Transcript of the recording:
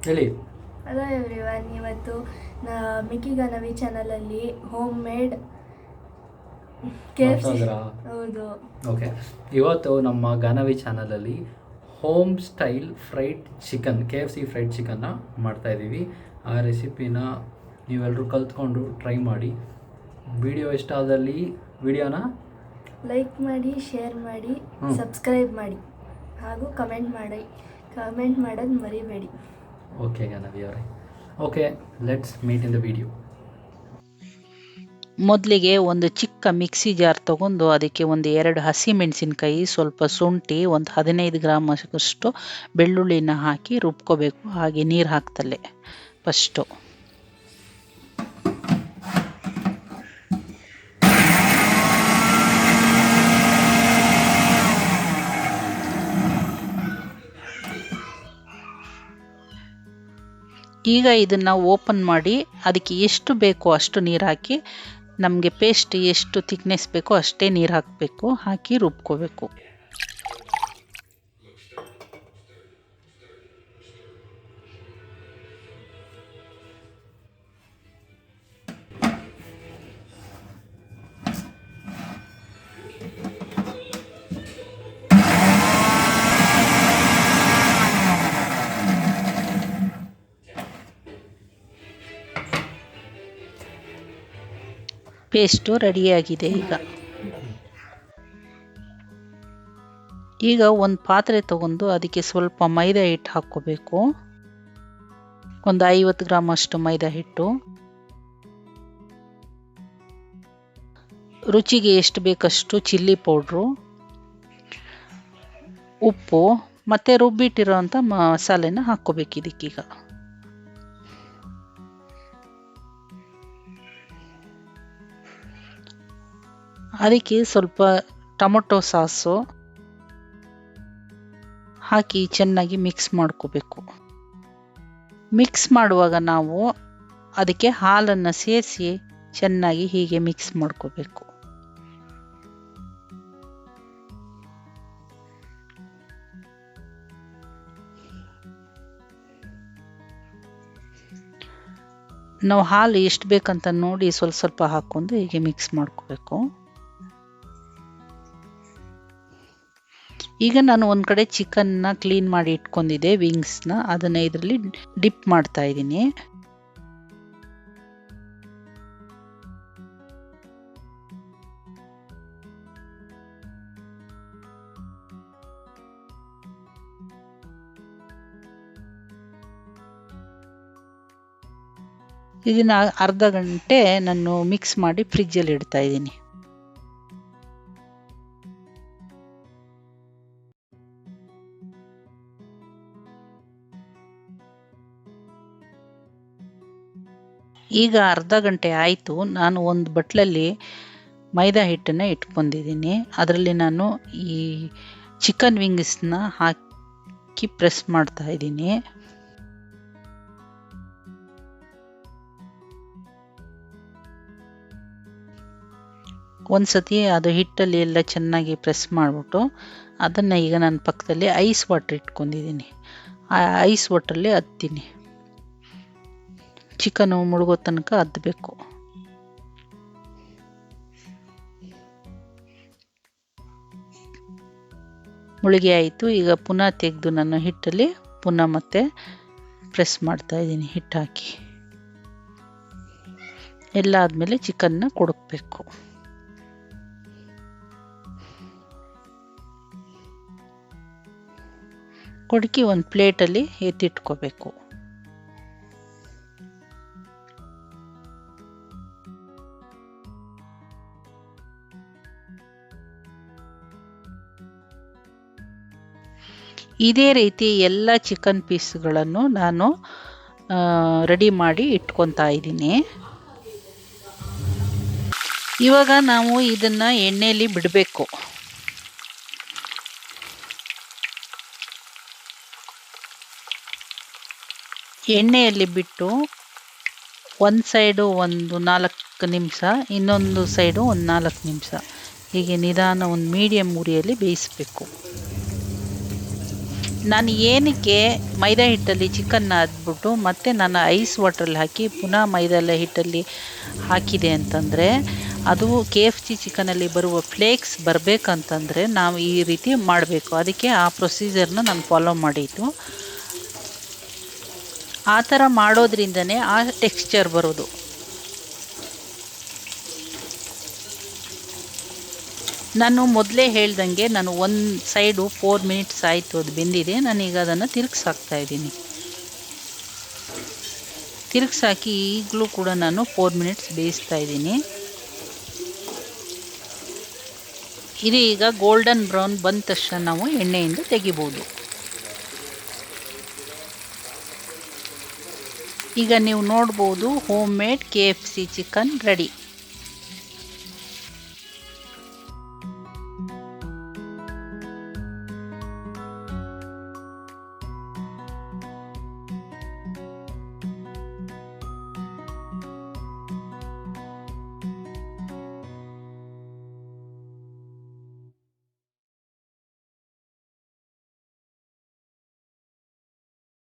ಹೇಳಿ. Hello everyone, ಇವತ್ತು ಮಿಕ್ಕಿ ಗನವಿ ಚಾನಲಲ್ಲಿ ಹೋಮ್ ಮೇಡ್ KFC. ಹೌದು. ಓಕೆ, ಇವತ್ತು ನಮ್ಮ ಗನವಿ ಚಾನಲಲ್ಲಿ home style fried chicken KFC fried ಚಿಕನ್ನ ಮಾಡ್ತಾಯಿದ್ದೀವಿ. ಆ ರೆಸಿಪಿನ ನೀವೆಲ್ಲರೂ ಕಲ್ತ್ಕೊಂಡು ಟ್ರೈ ಮಾಡಿ. ವಿಡಿಯೋ ಇಷ್ಟ ಆದಲ್ಲಿ ವಿಡಿಯೋನ ಲೈಕ್ ಮಾಡಿ, ಶೇರ್ ಮಾಡಿ, ಸಬ್ಸ್ಕ್ರೈಬ್ ಮಾಡಿ ಹಾಗೂ ಕಮೆಂಟ್ ಮಾಡೋದು ಮರಿಬೇಡಿ. ಓಕೆ ಗನವಿ ಅವರೇ, okay, let's meet in the video. ಮೊದಲಿಗೆ ಒಂದು ಚಿಕ್ಕ ಮಿಕ್ಸಿ ಜಾರ್ ತಗೊಂಡು ಅದಕ್ಕೆ ಒಂದು 2 ಹಸಿಮೆಣಸಿನಕಾಯಿ, ಸ್ವಲ್ಪ ಶುಂಠಿ, ಒಂದು 15 ಗ್ರಾಮ್ ಅಷ್ಟು ಬೆಳ್ಳುಳ್ಳಿನ ಹಾಕಿ ರುಬ್ಕೋಬೇಕು. ಹಾಗೆ ನೀರು ಹಾಕ್ತಲ್ಲೇ ಫಸ್ಟು. ಈಗ ಇದನ್ನು ಓಪನ್ ಮಾಡಿ ಅದಕ್ಕೆ ಎಷ್ಟು ಬೇಕೋ ಅಷ್ಟು ನೀರು ಹಾಕಿ, ನಮಗೆ ಪೇಸ್ಟ್ ಎಷ್ಟು ಥಿಕ್ನೆಸ್ ಬೇಕೋ ಅಷ್ಟೇ ನೀರು ಹಾಕಬೇಕು. ಹಾಕಿ ರುಬ್ಕೋಬೇಕು. ಪೇಸ್ಟು ರೆಡಿಯಾಗಿದೆ. ಈಗ ಒಂದು ಪಾತ್ರೆ ತಗೊಂಡು ಅದಕ್ಕೆ ಸ್ವಲ್ಪ ಮೈದಾ ಹಿಟ್ಟು ಹಾಕ್ಕೋಬೇಕು. ಒಂದು 50 ಗ್ರಾಮ್ ಅಷ್ಟು ಮೈದಾ ಹಿಟ್ಟು, ರುಚಿಗೆ ಎಷ್ಟು ಬೇಕಷ್ಟು ಚಿಲ್ಲಿ ಪೌಡ್ರು, ಉಪ್ಪು ಮತ್ತು ರುಬ್ಬಿಟ್ಟಿರೋಂಥ ಮಸಾಲೆನ ಹಾಕ್ಕೋಬೇಕು ಇದಕ್ಕೀಗ. ಅದಕ್ಕೆ ಸ್ವಲ್ಪ ಟೊಮೊಟೊ ಸಾಸು ಹಾಕಿ ಚೆನ್ನಾಗಿ ಮಿಕ್ಸ್ ಮಾಡ್ಕೋಬೇಕು. ಮಿಕ್ಸ್ ಮಾಡುವಾಗ ನಾವು ಅದಕ್ಕೆ ಹಾಲನ್ನು ಸೇರಿಸಿ ಚೆನ್ನಾಗಿ ಹೀಗೆ ಮಿಕ್ಸ್ ಮಾಡ್ಕೋಬೇಕು. ನಾವು ಹಾಲು ಎಷ್ಟು ಬೇಕಂತ ನೋಡಿ ಸ್ವಲ್ಪ ಸ್ವಲ್ಪ ಹಾಕ್ಕೊಂಡು ಹೀಗೆ ಮಿಕ್ಸ್ ಮಾಡ್ಕೋಬೇಕು. ಈಗ ನಾನು ಒಂದು ಕಡೆ ಚಿಕನ್ನ ಕ್ಲೀನ್ ಮಾಡಿ ಇಟ್ಕೊಂಡಿದ್ದೆ, ವಿಂಗ್ಸ್ನ, ಅದನ್ನು ಇದರಲ್ಲಿ ಡಿಪ್ ಮಾಡ್ತಾ ಇದ್ದೀನಿ. ಇದನ್ನ ಅರ್ಧ ಗಂಟೆ ನಾನು ಮಿಕ್ಸ್ ಮಾಡಿ ಫ್ರಿಜ್ಜಲ್ಲಿ ಇಡ್ತಾ ಇದ್ದೀನಿ. ಈಗ ಅರ್ಧ ಗಂಟೆ ಆಯಿತು. ನಾನು ಒಂದು ಬಟ್ಲಲ್ಲಿ ಮೈದಾ ಹಿಟ್ಟನ್ನು ಇಟ್ಕೊಂಡಿದ್ದೀನಿ. ಅದರಲ್ಲಿ ನಾನು ಈ ಚಿಕನ್ ವಿಂಗ್ಸ್ನ ಹಾಕಿ ಪ್ರೆಸ್ ಮಾಡ್ತಾ ಇದ್ದೀನಿ. ಒಂದ್ಸತಿ ಅದು ಹಿಟ್ಟಲ್ಲಿ ಎಲ್ಲ ಚೆನ್ನಾಗಿ ಪ್ರೆಸ್ ಮಾಡಿಬಿಟ್ಟು ಅದನ್ನು ಈಗ ನಾನು ಪಕ್ಕದಲ್ಲಿ ಐಸ್ ವಾಟರ್ ಇಟ್ಕೊಂಡಿದ್ದೀನಿ. ಆ ಐಸ್ ವಾಟ್ರಲ್ಲಿ ಅದ್ತೀನಿ. ಚಿಕನು ಮುಳುಗೋ ತನಕ ಅದ್ದಬೇಕು. ಮುಳುಗಿ ಆಯಿತು. ಈಗ ಪುನಃ ತೆಗೆದು ನಾನು ಹಿಟ್ಟಲ್ಲಿ ಪುನಃ ಮತ್ತೆ ಪ್ರೆಸ್ ಮಾಡ್ತಾ ಇದ್ದೀನಿ ಹಿಟ್ಟು ಹಾಕಿ. ಎಲ್ಲ ಆದಮೇಲೆ ಚಿಕನ್ನ ಕುಡುಕಬೇಕು. ಕುಡುಕಿ ಒಂದು ಪ್ಲೇಟಲ್ಲಿ ಎತ್ತಿಟ್ಕೋಬೇಕು. ಇದೇ ರೀತಿ ಎಲ್ಲ ಚಿಕನ್ ಪೀಸ್ಗಳನ್ನು ನಾನು ರೆಡಿ ಮಾಡಿ ಇಟ್ಕೊತಾ ಇದ್ದೀನಿ. ಇವಾಗ ನಾವು ಇದನ್ನು ಎಣ್ಣೆಯಲ್ಲಿ ಬಿಡಬೇಕು. ಎಣ್ಣೆಯಲ್ಲಿ ಬಿಟ್ಟು ಒಂದು ಸೈಡು ಒಂದು 4 ನಿಮಿಷ, ಇನ್ನೊಂದು ಸೈಡು ಒಂದು 4 ನಿಮಿಷ ಹೀಗೆ ನಿಧಾನ ಒಂದು ಮೀಡಿಯಮ್ ಉರಿಯಲ್ಲಿ ಬೇಯಿಸಬೇಕು. ನಾನು ಏನಕ್ಕೆ ಮೈದಾ ಹಿಟ್ಟಲ್ಲಿ ಚಿಕನ್ನ ಅದ್ಬಿಟ್ಟು ಮತ್ತೆ ನಾನು ಐಸ್ ವಾಟ್ರಲ್ಲಿ ಹಾಕಿ ಪುನಃ ಮೈದಾ ಹಿಟ್ಟಲ್ಲಿ ಹಾಕಿದೆ ಅಂತಂದರೆ ಅದು KFC ಚಿಕನಲ್ಲಿ ಬರುವ ಫ್ಲೇಕ್ಸ್ ಬರಬೇಕಂತಂದರೆ ನಾವು ಈ ರೀತಿ ಮಾಡಬೇಕು. ಅದಕ್ಕೆ ಆ ಪ್ರೊಸೀಜರ್ನ ನಾನು ಫಾಲೋ ಮಾಡಿದ್ದು. ಆ ಥರ ಮಾಡೋದ್ರಿಂದನೇ ಆ ಟೆಕ್ಸ್ಚರ್ ಬರೋದು. ನಾನು ಮೊದಲೇ ಹೇಳ್ದಂಗೆ ನಾನು ಒಂದು ಸೈಡು 4 ಮಿನಿಟ್ಸ್ ಆಯಿತು, ಅದು ಬೆಂದಿದೆ. ನಾನೀಗ ಅದನ್ನು ತಿರುಗಿಸಾಕ್ತಾಯಿದ್ದೀನಿ. ತಿರುಗಿಸಾಕಿ ಈಗಲೂ ಕೂಡ ನಾನು 4 ಮಿನಿಟ್ಸ್ ಬೇಯಿಸ್ತಾ ಇದ್ದೀನಿ. ಇದು ಈಗ ಗೋಲ್ಡನ್ ಬ್ರೌನ್ ಬಂದ ತಕ್ಷಣ ನಾವು ಎಣ್ಣೆಯಿಂದ ತೆಗಿಬೋದು. ಈಗ ನೀವು ನೋಡ್ಬೋದು home made KFC chicken ready.